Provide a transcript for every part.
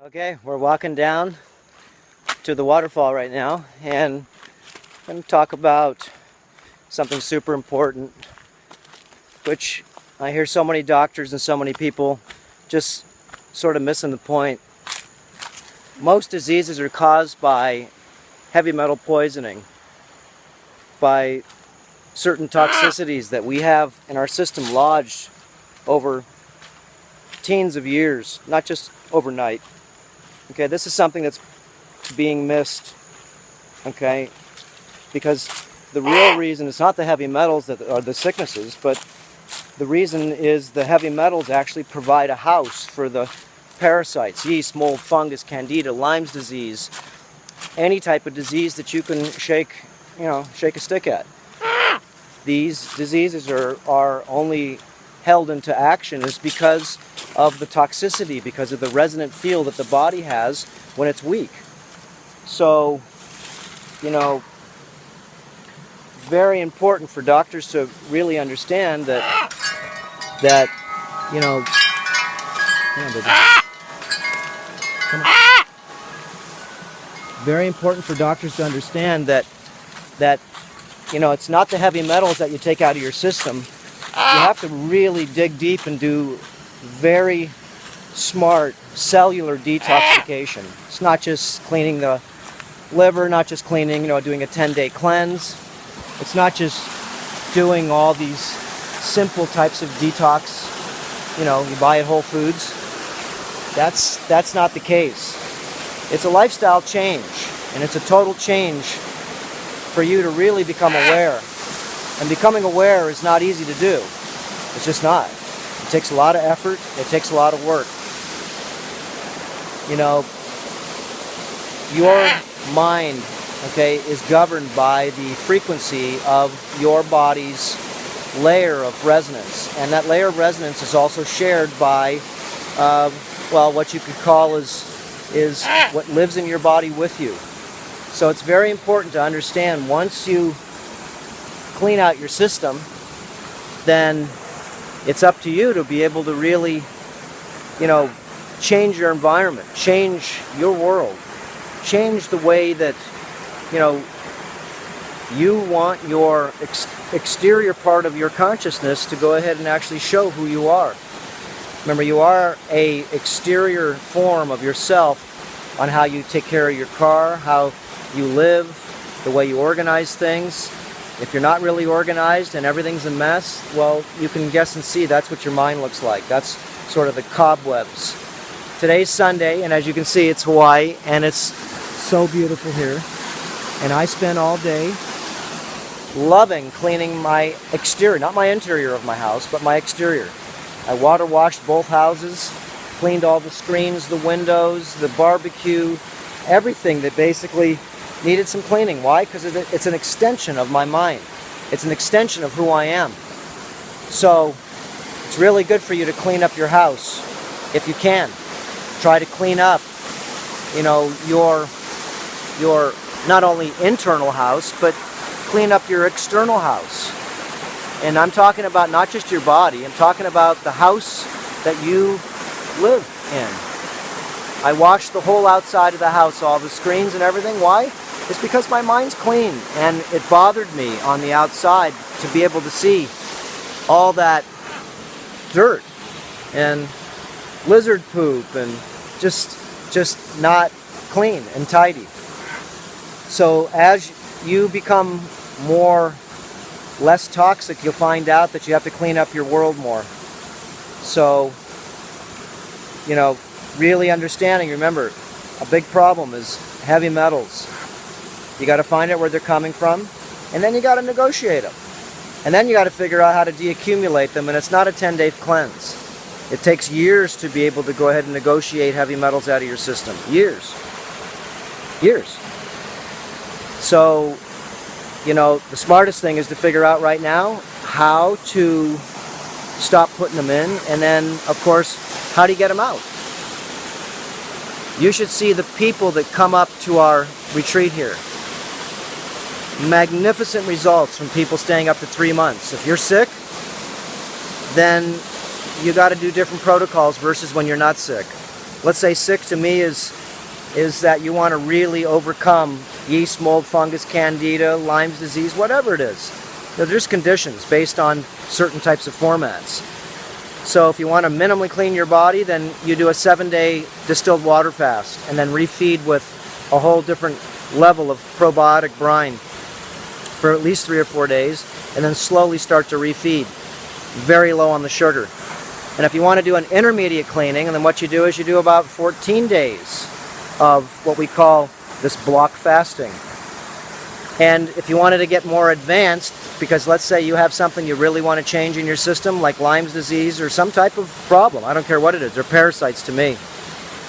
Okay, we're walking down to the waterfall right now, and I'm going to talk about something super important, which I hear so many doctors and so many people just sort of missing the point. Most diseases are caused by heavy metal poisoning, by certain toxicities that we have in our system lodged over teens of years, not just overnight. Okay, this is something that's being missed, okay, because the real reason is not the heavy metals that are the sicknesses, but the reason is the heavy metals actually provide a house for the parasites, yeast, mold, fungus, candida, Lyme's disease, any type of disease that you can shake a stick at. These diseases are only held into action is because of the toxicity, because of the resonant field that the body has when it's weak. So, very important for doctors to really understand that come on, baby. Come on. Very important for doctors to understand that it's not the heavy metals that you take out of your system. You have to really dig deep and do very smart cellular detoxification. It's not just cleaning the liver, not just cleaning, doing a 10-day cleanse. It's not just doing all these simple types of detox, you buy at Whole Foods. That's not the case. It's a lifestyle change, and it's a total change for you to really become aware. And becoming aware is not easy to do. It's just not. It takes a lot of effort. It takes a lot of work. Your mind, is governed by the frequency of your body's layer of resonance. And that layer of resonance is also shared by, what you could call is what lives in your body with you. So it's very important to understand once you clean out your system, then it's up to you to be able to really, change your environment, change your world, change the way that, you want your exterior part of your consciousness to go ahead and actually show who you are. Remember, you are an exterior form of yourself on how you take care of your car, how you live, the way you organize things. If you're not really organized and everything's a mess, well, you can guess and see that's what your mind looks like. That's sort of the cobwebs. Today's Sunday, and as you can see, it's Hawaii, and it's so beautiful here. And I spend all day loving cleaning my exterior, not my interior of my house, but my exterior. I water washed both houses, cleaned all the screens, the windows, the barbecue, everything that basically needed some cleaning. Why? Because it's an extension of my mind. It's an extension of who I am. So it's really good for you to clean up your house if you can. Try to clean up, your not only internal house, but clean up your external house. And I'm talking about not just your body. I'm talking about the house that you live in. I wash the whole outside of the house, all the screens and everything. Why? It's because my mind's clean, and it bothered me on the outside to be able to see all that dirt and lizard poop and just not clean and tidy. So as you become less toxic, you'll find out that you have to clean up your world more. So, really understanding, remember, a big problem is heavy metals. You got to find out where they're coming from, and then you got to negotiate them. And then you got to figure out how to deaccumulate them, and it's not a 10-day cleanse. It takes years to be able to go ahead and negotiate heavy metals out of your system. Years. So, the smartest thing is to figure out right now how to stop putting them in, and then, of course, how do you get them out? You should see the people that come up to our retreat here. Magnificent results from people staying up to 3 months. If you're sick, then you got to do different protocols versus when you're not sick. let's say sick to me is that you want to really overcome yeast, mold, fungus, candida, Lyme's disease, whatever it is. There's conditions based on certain types of formats. So if you want to minimally clean your body, then you do a 7-day distilled water fast and then refeed with a whole different level of probiotic brine for at least 3 or 4 days, and then slowly start to refeed, very low on the sugar. And if you want to do an intermediate cleaning, and then what you do is you do about 14 days of what we call this block fasting. And if you wanted to get more advanced, because let's say you have something you really want to change in your system, like Lyme's disease or some type of problem, I don't care what it is, they're parasites to me,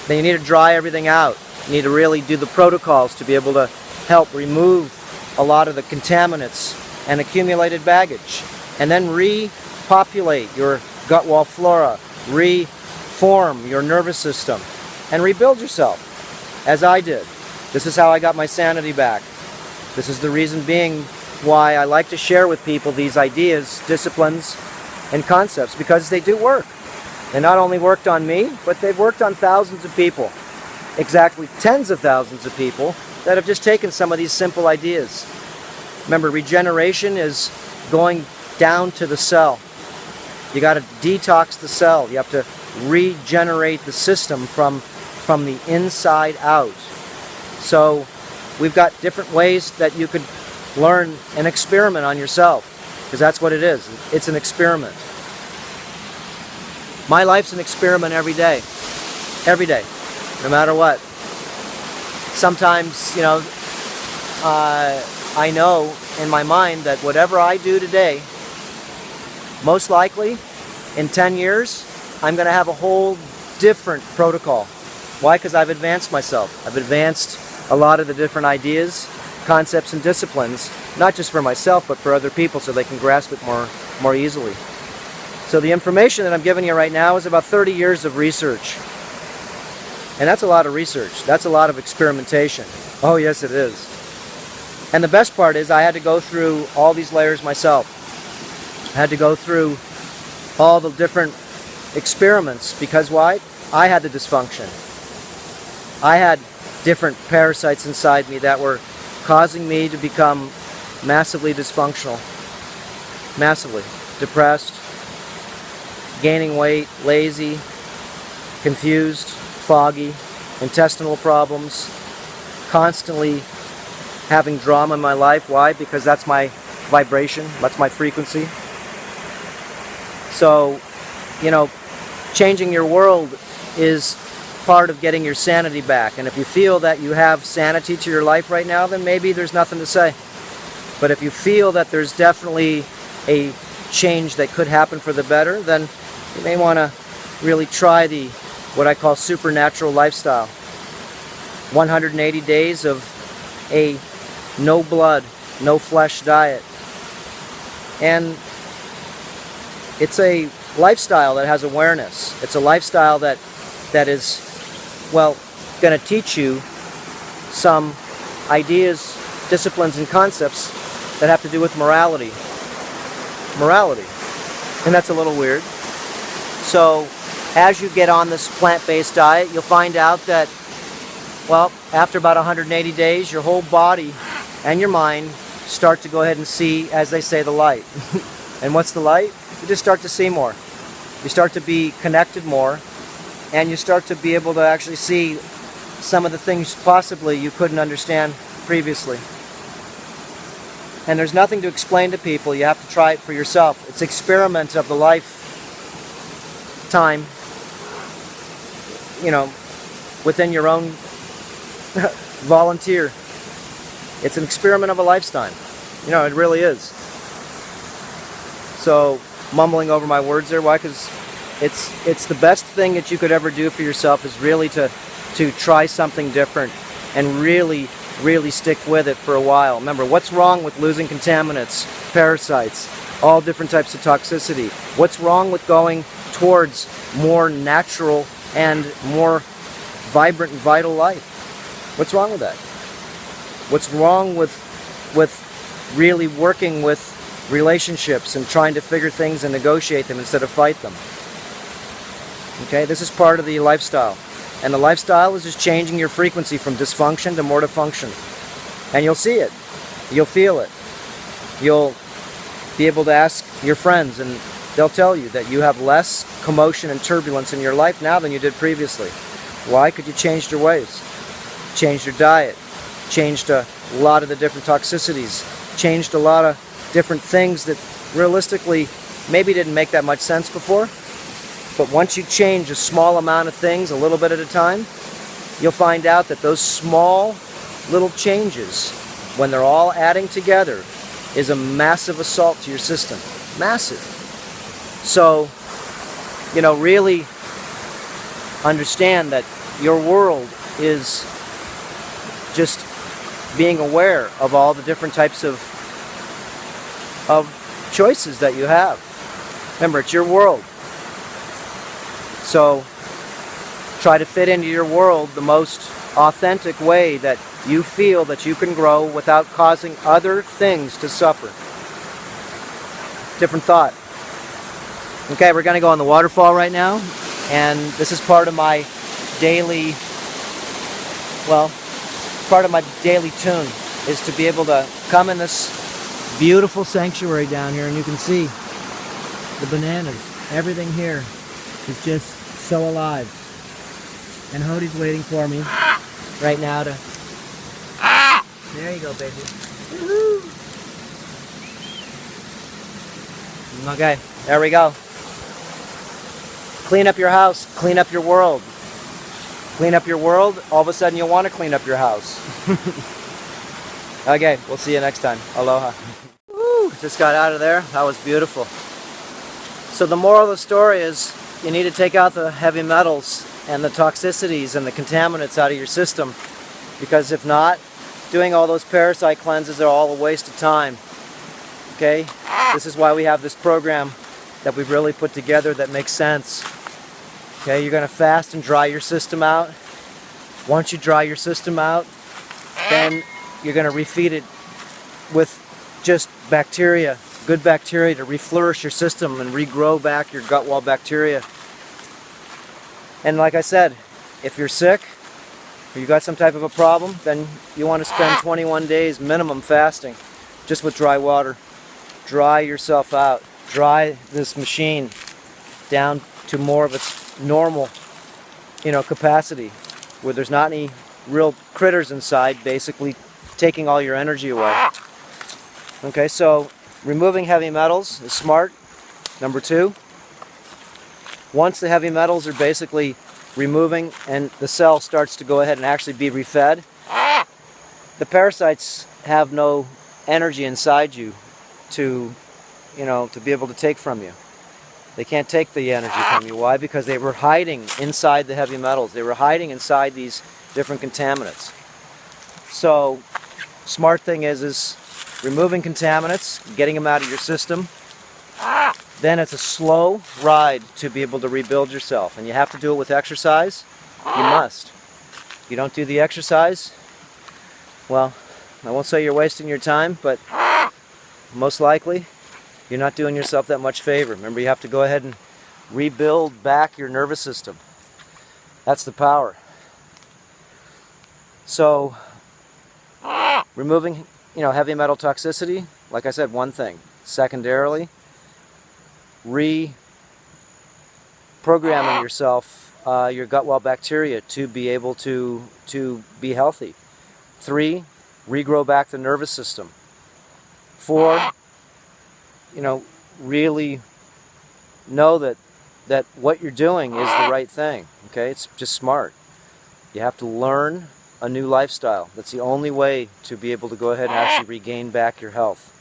then you need to dry everything out. You need to really do the protocols to be able to help remove a lot of the contaminants and accumulated baggage, and then repopulate your gut wall flora, reform your nervous system, and rebuild yourself, as I did. This is how I got my sanity back. This is the reason being why I like to share with people these ideas, disciplines, and concepts, because they do work. They not only worked on me, but they've worked on thousands of people. Exactly tens of thousands of people that have just taken some of these simple ideas. Remember, regeneration is going down to the cell. You got to detox the cell. You have to regenerate the system from the inside out. So we've got different ways that you could learn an experiment on yourself, because that's what it is. It's an experiment. My life's an experiment every day. Every day. No matter what. Sometimes, I know in my mind that whatever I do today, most likely in 10 years, I'm going to have a whole different protocol. Why? Because I've advanced myself. I've advanced a lot of the different ideas, concepts, and disciplines, not just for myself, but for other people, so they can grasp it more easily. So the information that I'm giving you right now is about 30 years of research. And that's a lot of research. That's a lot of experimentation. Oh, yes, it is. And the best part is I had to go through all these layers myself. I had to go through all the different experiments, because why? I had the dysfunction. I had different parasites inside me that were causing me to become massively dysfunctional, massively depressed, gaining weight, lazy, confused, foggy, intestinal problems, constantly having drama in my life. Why? Because that's my vibration, that's my frequency. So, changing your world is part of getting your sanity back. And if you feel that you have sanity to your life right now, then maybe there's nothing to say. But if you feel that there's definitely a change that could happen for the better, then you may want to really try what I call supernatural lifestyle. 180 days of a no blood, no flesh diet. And it's a lifestyle that has awareness. It's a lifestyle that is, going to teach you some ideas, disciplines, and concepts that have to do with morality. Morality. And that's a little weird. So, as you get on this plant-based diet, you'll find out that, after about 180 days, your whole body and your mind start to go ahead and see, as they say, the light. And what's the light? You just start to see more. You start to be connected more, and you start to be able to actually see some of the things possibly you couldn't understand previously. And there's nothing to explain to people. You have to try it for yourself. It's an experiment of the lifetime, within your own volunteer. It's an experiment of a lifetime. It really is. So, mumbling over my words there, why? Because it's the best thing that you could ever do for yourself is really to try something different and really stick with it for a while. Remember, what's wrong with losing contaminants, parasites, all different types of toxicity? What's wrong with going towards more natural and more vibrant and vital life? What's wrong with that? What's wrong with really working with relationships and trying to figure things and negotiate them instead of fight them? Okay, this is part of the lifestyle. And the lifestyle is just changing your frequency from dysfunction to more to function. And you'll see it. You'll feel it. You'll be able to ask your friends and they'll tell you that you have less commotion and turbulence in your life now than you did previously. Why? Because you changed your ways, changed your diet, changed a lot of the different toxicities, changed a lot of different things that realistically maybe didn't make that much sense before. But once you change a small amount of things a little bit at a time, you'll find out that those small little changes, when they're all adding together, is a massive assault to your system. Massive. So, you know, really understand that your world is just being aware of all the different types of choices that you have. Remember, it's your world. So try to fit into your world the most authentic way that you feel that you can grow without causing other things to suffer. Different thought. Okay, we're going to go on the waterfall right now, and this is part of my daily, well, part of my daily tune is to be able to come in this beautiful sanctuary down here, and you can see the bananas. Everything here is just so alive. And Hodie's waiting for me right now to... There you go, baby. Woo-hoo. Okay, there we go. Clean up your house, clean up your world. Clean up your world, all of a sudden you'll want to clean up your house. Okay, we'll see you next time. Aloha. Woo, just got out of there. That was beautiful. So the moral of the story is you need to take out the heavy metals and the toxicities and the contaminants out of your system, because if not, doing all those parasite cleanses are all a waste of time. Okay? This is why we have this program that we've really put together that makes sense. Okay, you're going to fast and dry your system out. Once you dry your system out, then you're going to refeed it with just bacteria, good bacteria, to reflourish your system and regrow back your gut wall bacteria. And like I said, if you're sick or you got some type of a problem, then you want to spend 21 days minimum fasting just with dry water. Dry yourself out. Dry this machine down to more of its normal, capacity, where there's not any real critters inside basically taking all your energy away. Okay, so removing heavy metals is smart. Number two, once the heavy metals are basically removing and the cell starts to go ahead and actually be refed, the parasites have no energy inside you to be able to take from you. They can't take the energy from you. Why? Because they were hiding inside the heavy metals. They were hiding inside these different contaminants. So, smart thing is removing contaminants, getting them out of your system. Then it's a slow ride to be able to rebuild yourself. And you have to do it with exercise. You must. If you don't do the exercise, well, I won't say you're wasting your time, but most likely you're not doing yourself that much favor. Remember, you have to go ahead and rebuild back your nervous system. That's the power. So, removing, heavy metal toxicity, like I said, one thing. Secondarily, reprogramming yourself, your gut wall bacteria to be able to be healthy. 3, regrow back the nervous system. 4, really know that what you're doing is the right thing. Okay, it's just smart. You have to learn a new lifestyle. That's the only way to be able to go ahead and actually regain back your health.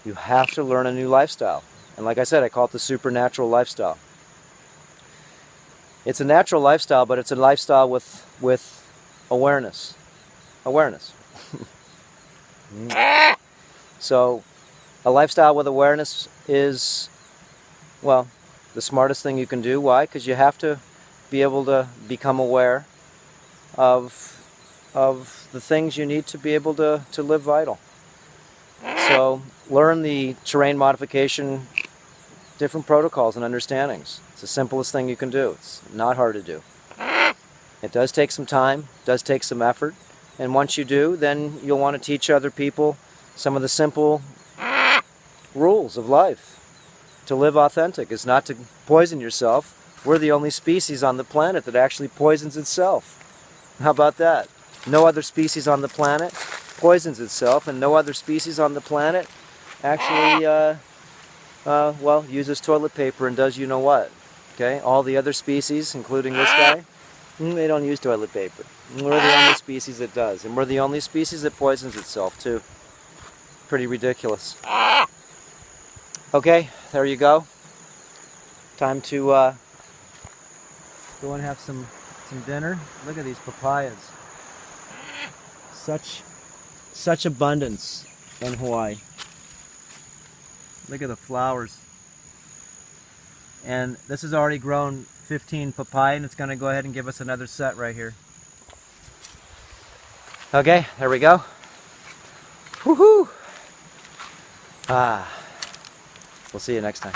You have to learn a new lifestyle. And like I said, I call it the supernatural lifestyle. It's a natural lifestyle, but it's a lifestyle with awareness. Awareness. So, a lifestyle with awareness is, well, the smartest thing you can do. Why? Because you have to be able to become aware of the things you need to be able to live vital. So, learn the terrain modification, different protocols and understandings. It's the simplest thing you can do. It's not hard to do. It does take some time, does take some effort, and once you do, then you'll want to teach other people some of the simple rules of life. To live authentic is not to poison yourself. We're the only species on the planet that actually poisons itself. How about that? No other species on the planet poisons itself, and no other species on the planet actually, well, uses toilet paper and does you know what. Okay? All the other species, including this guy, they don't use toilet paper. We're the only species that does, and we're the only species that poisons itself too. Pretty ridiculous. Okay, there you go. Time to go and have some dinner. Look at these papayas. Such abundance in Hawaii. Look at the flowers. And this has already grown 15 papaya, and it's going to go ahead and give us another set right here. Okay, there we go. Woohoo! We'll see you next time.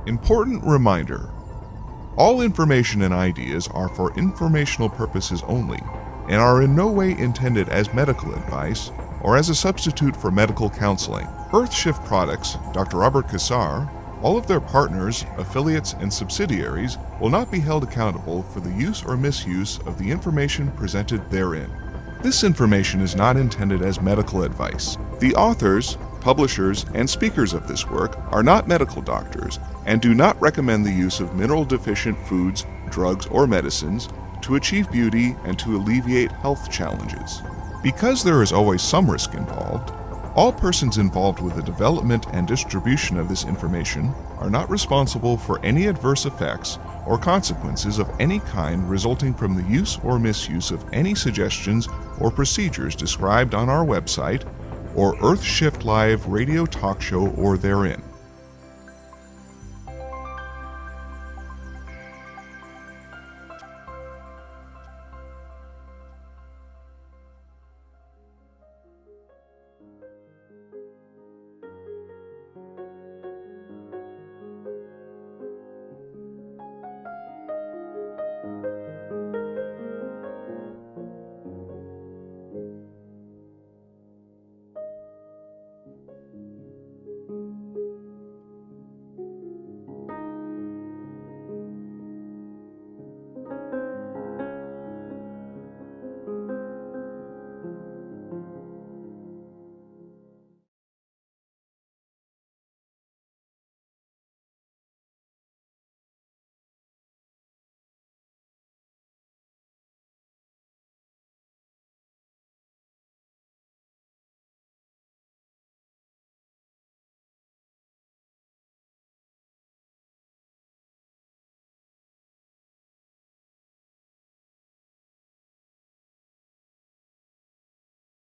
Important reminder: all information and ideas are for informational purposes only and are in no way intended as medical advice or as a substitute for medical counseling. Earthshift Products, Dr. Robert Cassar, all of their partners, affiliates, and subsidiaries will not be held accountable for the use or misuse of the information presented therein. This information is not intended as medical advice. The authors, publishers, and speakers of this work are not medical doctors and do not recommend the use of mineral-deficient foods, drugs, or medicines to achieve beauty and to alleviate health challenges. Because there is always some risk involved, all persons involved with the development and distribution of this information are not responsible for any adverse effects or consequences of any kind resulting from the use or misuse of any suggestions or procedures described on our website or Earthshift Live radio talk show or therein.